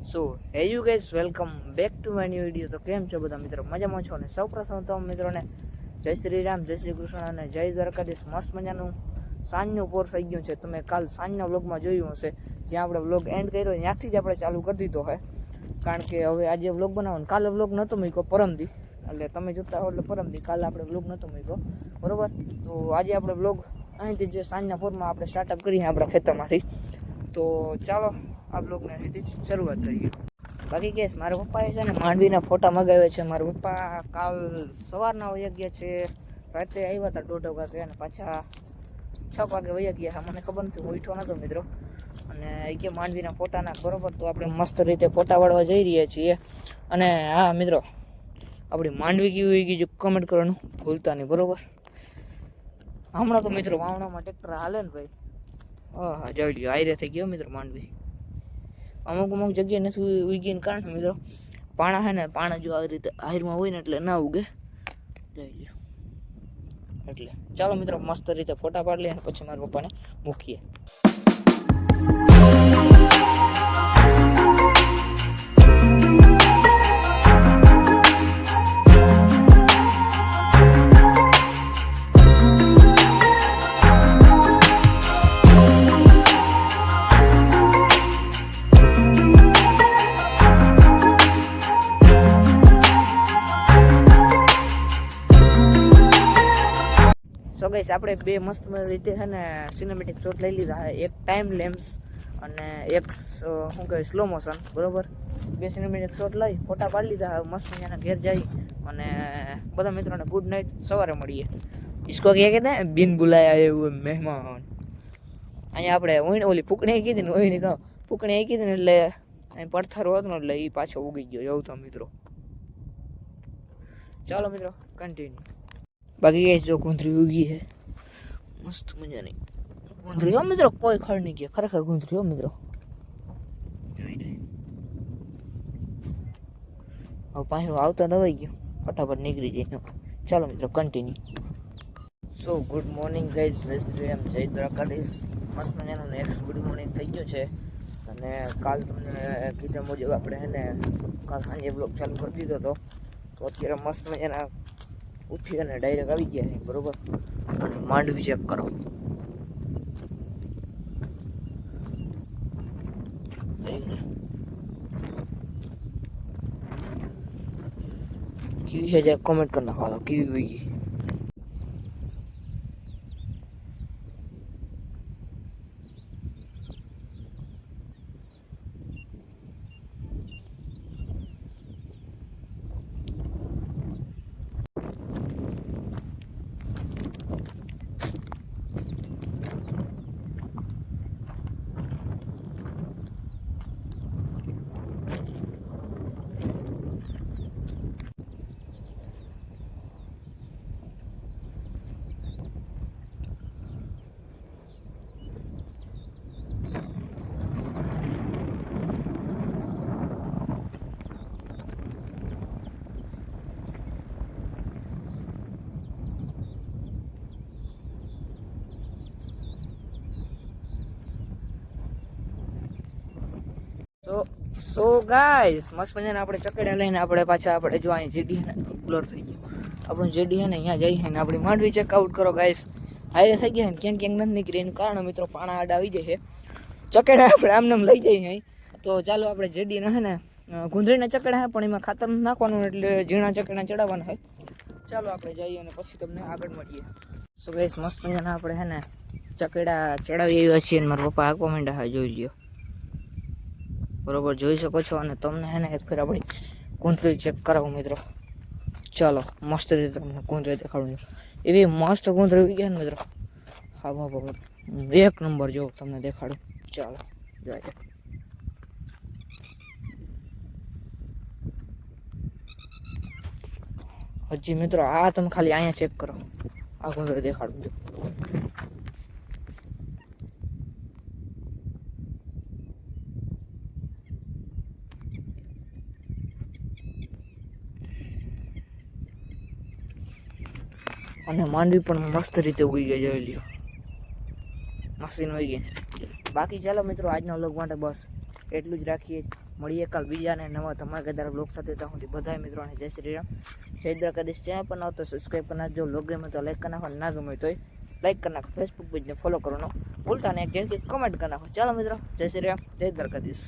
સો હે you guys welcome back to my new video. તો કેમ છો બધા મિત્રો? મજામાં છો ને? સૌપ્રથમ તો મિત્રોને જય શ્રી રામ, જય શ્રી કૃષ્ણ અને જય દ્વારકાધીશ. મસ્ત મજાનું સાંજનું પોર થઈ ગયું છે. તમે કાલ સાંજના વ્લોગમાં જોયું હશે, જ્યાં આપણે વ્લોગ એન્ડ કર્યો ત્યાંથી જ આપણે ચાલુ કરી દીધો હોય, કારણ કે હવે આજે વ્લોગ બનાવવાનો. કાલે વ્લોગ નહોતો મૂક્યો, પરમદી, એટલે તમે જોતા હો એટલે પરમદી. કાલે આપણે વ્લોગ નહોતો મૂક્યો, બરોબર. તો આજે આપણે વ્લોગ અહીંથી જે સાંજના પોરમાં આપણે સ્ટાર્ટઅપ કરીએ આપણા ખેતરમાંથી. તો ચાલો આ બ્લોગને અહીંથી શરૂઆત કરીએ. બાકી કેસ મારા પપ્પાએ છે ને માંડવીના ફોટા મગાવ્યા છે. મારા પપ્પા કાલ સવારના વયા ગયા છે, રાતે આવ્યા હતા 1:30 વાગે અને પાછા 6 વાગે વયા ગયા. મને ખબર નથી, હું ઉઠ્યો નહોતો મિત્રો. અને એ કે માંડવીના ફોટાના, બરોબર. તો આપણે મસ્ત રીતે ફોટા વાળવા જઈ રહ્યા છીએ. અને હા મિત્રો, આપણી માંડવી કેવી હોય ગઈ કમેન્ટ કરવાનું ભૂલતા નહીં, બરોબર. હમણાં તો મિત્રો વાવણામાં ટ્રેક્ટર હાલે ને ભાઈ, હા જોઈ લ્યો, આયરે થઈ ગયો મિત્રો માંડવી. અમુક જગ્યાએ નથી ઉગીને કારણે મિત્રો પાણા હે ને, પાણા જો આવી રીતે આહિરમાં હોય ને એટલે ના ઉગે, જોઈ લ્યો. એટલે ચાલો મિત્રો મસ્ત રીતે ફોટા પાડી લઈએ અને પછી મારા પપ્પાને મૂકીએ. સો ગાઈસ, આપણે બે મસ્ત રીતે છે ને સિનેમેટિક શોટ લઈ લીધા છે. એક ટાઈમ લેમ્સ અને એક શું કહેવાય સ્લો મોશન, બરોબર. બે સિનેમેટિક શોટ લઈ ફોટા પાડી લીધા. મસ્ત મજાના ઘેર જઈ અને બધા મિત્રોને ગુડ નાઇટ, સવારે મળીએ. ઇસકો કહે કે બિન બુલાયા એવું મહેમાન. અહીંયા આપણે ઓલી ફૂકણી કીધી ને, ઓઈની કહો ફૂકણી કીધી ને એટલે અહીં પડથારો હતો ને એટલે એ પાછો ઉગી ગયો એવું તો મિત્રો. ચાલો મિત્રો કન્ટિન્યુ. બાકી ગઈ જો ગુંદરી ઉગી છે મસ્ત મજાની ગુંદરી હો મિત્રો, કોઈ ખડ નહીં ગયા, ખરેખર ગુંદરી હો મિત્રો. હવે પાછું આવતા દવાઈ ગયું, ફટાફટ નીકળી જાય. ચાલો મિત્રો કન્ટિન્યુ. સો ગુડ મોર્નિંગ ગાઈઝ, જય શ્રી રામ, જય દ્વારકાધીશ. મસ્ત મજાનું નેક્સ્ટ ગુડ મોર્નિંગ થઈ ગયો છે. અને કાલ તમને કીધા મુજબ આપણે છે ને કાલ સાંજે બ્લોગ ચાલુ કરી દીધો હતો. તો અત્યારે મસ્ત મજાના ઉઠી અને ડાયરેક્ટ આવી ગયા છે, બરોબર. અને માંડવી ચેક કરો, કેવી છે જરા કોમેન્ટ કરી નાખો કેવી હોય ગઈ. સો ગાઈસ, મસ્ત મજાને આપણે ચકેડા લઈને આપણે પાછા આપણે જો અહીં જેડી હે ને બ્લર થઈ ગયું આપણું જેડી હે ને, અહીંયા જઈએ ને આપણી માંડવી ચેકઆઉટ કરો ગાઈસ. હાયરે થઈ ગયા ને ક્યાંક ક્યાંક નથી નીકળી, એનું કારણ મિત્રો પાણા આડા આવી જાય છે. ચકેડા આપણે આમને લઈ જઈએ અહીં. તો ચાલો આપણે જેડીને હે ને ગુંદરીના ચકેડા હે પણ એમાં ખાતર નાખવાનું, એટલે ઝીણા ચકેડા ચડાવવાના હોય. ચાલો આપણે જઈએ અને પછી તમને આગળ મળીએ. સો ગાઈસ, મસ્ત મજાના આપણે હે ને ચકેડા ચડાવી આવ્યા છીએ. મારા પપ્પા આંકવા માંડ્યા હા, જોઈ લ્યો, બરોબર જોઈ શકો છો. અને તમને હે ને એક ફેર આપણી ગુંદરી ચેક કરાવું મિત્રો. ચાલો મસ્ત રીતે તમને ગુંદરી દેખાડું. એવી મસ્ત ગુંદરી ઉગી ગયા ને મિત્રો, હા બાબા એક નંબર જો તમને દેખાડું. ચાલો જોઈએ. હજી મિત્રો આ તમે ખાલી અહીંયા ચેક કરો, આ ગુંદરી દેખાડું જો. અને માંડવી પણ મસ્ત રીતે ઉગી ગઈ, જોઈ લ્યો, મસ્તીન ઉગી ગઈ. બાકી ચાલો મિત્રો આજના વ્લોગ માટે બસ એટલું જ રાખીએ. મળીએ કાલ બીજાને નવા ધમાકેદાર બ્લોગ સાથે. ત્યાં સુધી બધા મિત્રોને જય શ્રી રામ, જય દ્વારકાધીશ. ચેનલ પર ન તો સબસ્ક્રાઈબ કરી નાખજો. બ્લોગ ગમે તો લાઈક કરી નાખો, ના ગમે તો લાઈક કરી નાખો. ફેસબુક પેજને ફોલો કરવાનો ભૂલતા નહીં, જેમ કે કમેન્ટ કરી નાખો. ચાલો મિત્રો, જય શ્રી રામ, જય દ્વારકાધીશ.